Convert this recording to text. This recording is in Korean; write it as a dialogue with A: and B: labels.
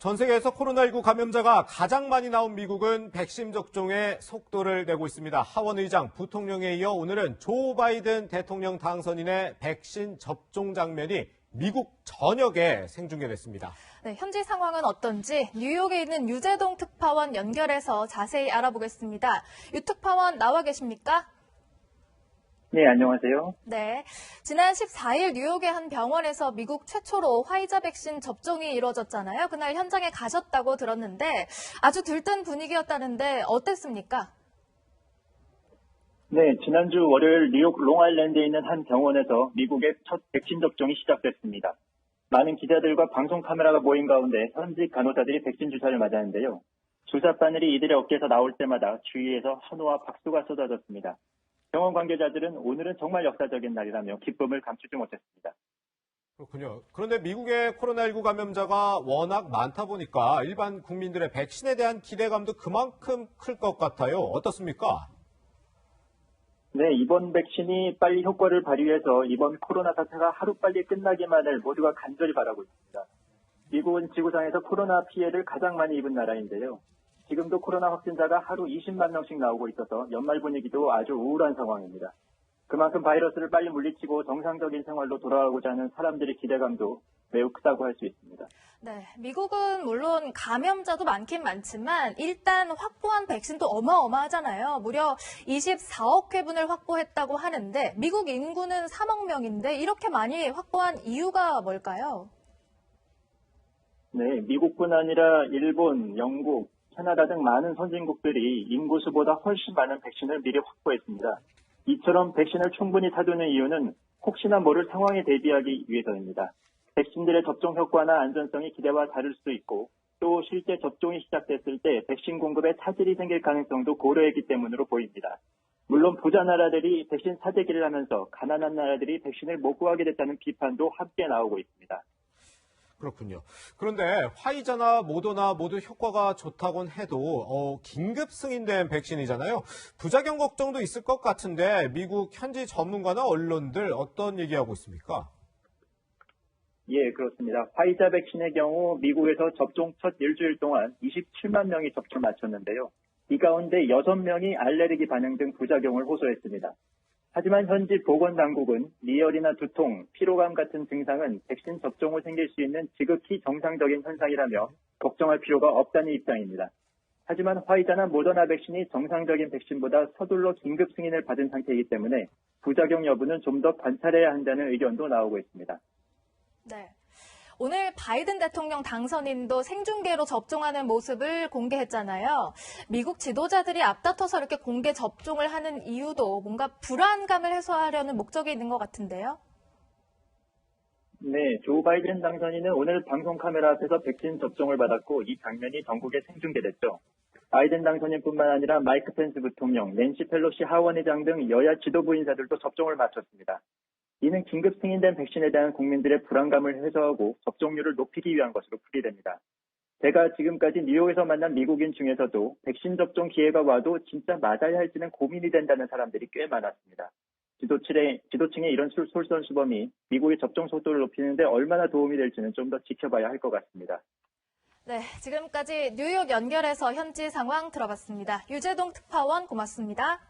A: 전 세계에서 코로나19 감염자가 가장 많이 나온 미국은 백신 접종에 속도를 내고 있습니다. 하원 의장, 부통령에 이어 오늘은 조 바이든 대통령 당선인의 백신 접종 장면이 미국 전역에 생중계됐습니다.
B: 네, 현지 상황은 어떤지 뉴욕에 있는 유재동 특파원 연결해서 자세히 알아보겠습니다. 유 특파원 나와 계십니까?
C: 네, 안녕하세요.
B: 네, 지난 14일 뉴욕의 한 병원에서 미국 최초로 화이자 백신 접종이 이루어졌잖아요. 그날 현장에 가셨다고 들었는데 아주 들뜬 분위기였다는데 어땠습니까?
C: 네, 지난주 월요일 뉴욕 롱아일랜드에 있는 한 병원에서 미국의 첫 백신 접종이 시작됐습니다. 많은 기자들과 방송 카메라가 모인 가운데 현직 간호사들이 백신 주사를 맞았는데요. 주사 바늘이 이들의 어깨에서 나올 때마다 주위에서 환호와 박수가 쏟아졌습니다. 병원 관계자들은 오늘은 정말 역사적인 날이라며 기쁨을 감추지 못했습니다.
A: 그렇군요. 그런데 미국의 코로나19 감염자가 워낙 많다 보니까 일반 국민들의 백신에 대한 기대감도 그만큼 클 것 같아요. 어떻습니까?
C: 네, 이번 백신이 빨리 효과를 발휘해서 이번 코로나 사태가 하루빨리 끝나기만을 모두가 간절히 바라고 있습니다. 미국은 지구상에서 코로나 피해를 가장 많이 입은 나라인데요. 지금도 코로나 확진자가 하루 20만 명씩 나오고 있어서 연말 분위기도 아주 우울한 상황입니다. 그만큼 바이러스를 빨리 물리치고 정상적인 생활로 돌아가고자 하는 사람들의 기대감도 매우 크다고 할 수 있습니다.
B: 네, 미국은 물론 감염자도 많긴 많지만 일단 확보한 백신도 어마어마하잖아요. 무려 24억 회분을 확보했다고 하는데 미국 인구는 3억 명인데 이렇게 많이 확보한 이유가 뭘까요?
C: 네, 미국뿐 아니라 일본, 영국, 캐나다 등 많은 선진국들이 인구수보다 훨씬 많은 백신을 미리 확보했습니다. 이처럼 백신을 충분히 사두는 이유는 혹시나 모를 상황에 대비하기 위해서입니다. 백신들의 접종 효과나 안전성이 기대와 다를 수도 있고 또 실제 접종이 시작됐을 때 백신 공급에 차질이 생길 가능성도 고려했기 때문으로 보입니다. 물론 부자 나라들이 백신 사재기를 하면서 가난한 나라들이 백신을 못 구하게 됐다는 비판도 함께 나오고 있습니다.
A: 그렇군요. 그런데 화이자나 모더나 모두 효과가 좋다곤 해도 긴급 승인된 백신이잖아요. 부작용 걱정도 있을 것 같은데 미국 현지 전문가나 언론들 어떤 얘기하고 있습니까?
C: 예, 그렇습니다. 화이자 백신의 경우 미국에서 접종 첫 일주일 동안 27만 명이 접종을 마쳤는데요. 이 가운데 6명이 알레르기 반응 등 부작용을 호소했습니다. 하지만 현지 보건당국은 리열이나 두통, 피로감 같은 증상은 백신 접종 후 생길 수 있는 지극히 정상적인 현상이라며 걱정할 필요가 없다는 입장입니다. 하지만 화이자나 모더나 백신이 정상적인 백신보다 서둘러 긴급 승인을 받은 상태이기 때문에 부작용 여부는 좀 더 관찰해야 한다는 의견도 나오고 있습니다.
B: 네. 오늘 바이든 대통령 당선인도 생중계로 접종하는 모습을 공개했잖아요. 미국 지도자들이 앞다퉈서 이렇게 공개 접종을 하는 이유도 뭔가 불안감을 해소하려는 목적이 있는 것 같은데요.
C: 네, 조 바이든 당선인은 오늘 방송 카메라 앞에서 백신 접종을 받았고 이 장면이 전국에 생중계됐죠. 바이든 당선인뿐만 아니라 마이크 펜스 부통령, 낸시 펠로시 하원의장 등 여야 지도부 인사들도 접종을 마쳤습니다. 이는 긴급 승인된 백신에 대한 국민들의 불안감을 해소하고 접종률을 높이기 위한 것으로 풀이됩니다. 제가 지금까지 뉴욕에서 만난 미국인 중에서도 백신 접종 기회가 와도 진짜 맞아야 할지는 고민이 된다는 사람들이 꽤 많았습니다. 지도층의 이런 솔선수범이 미국의 접종 속도를 높이는 데 얼마나 도움이 될지는 좀 더 지켜봐야 할 것 같습니다.
B: 네, 지금까지 뉴욕 연결해서 현지 상황 들어봤습니다. 유재동 특파원 고맙습니다.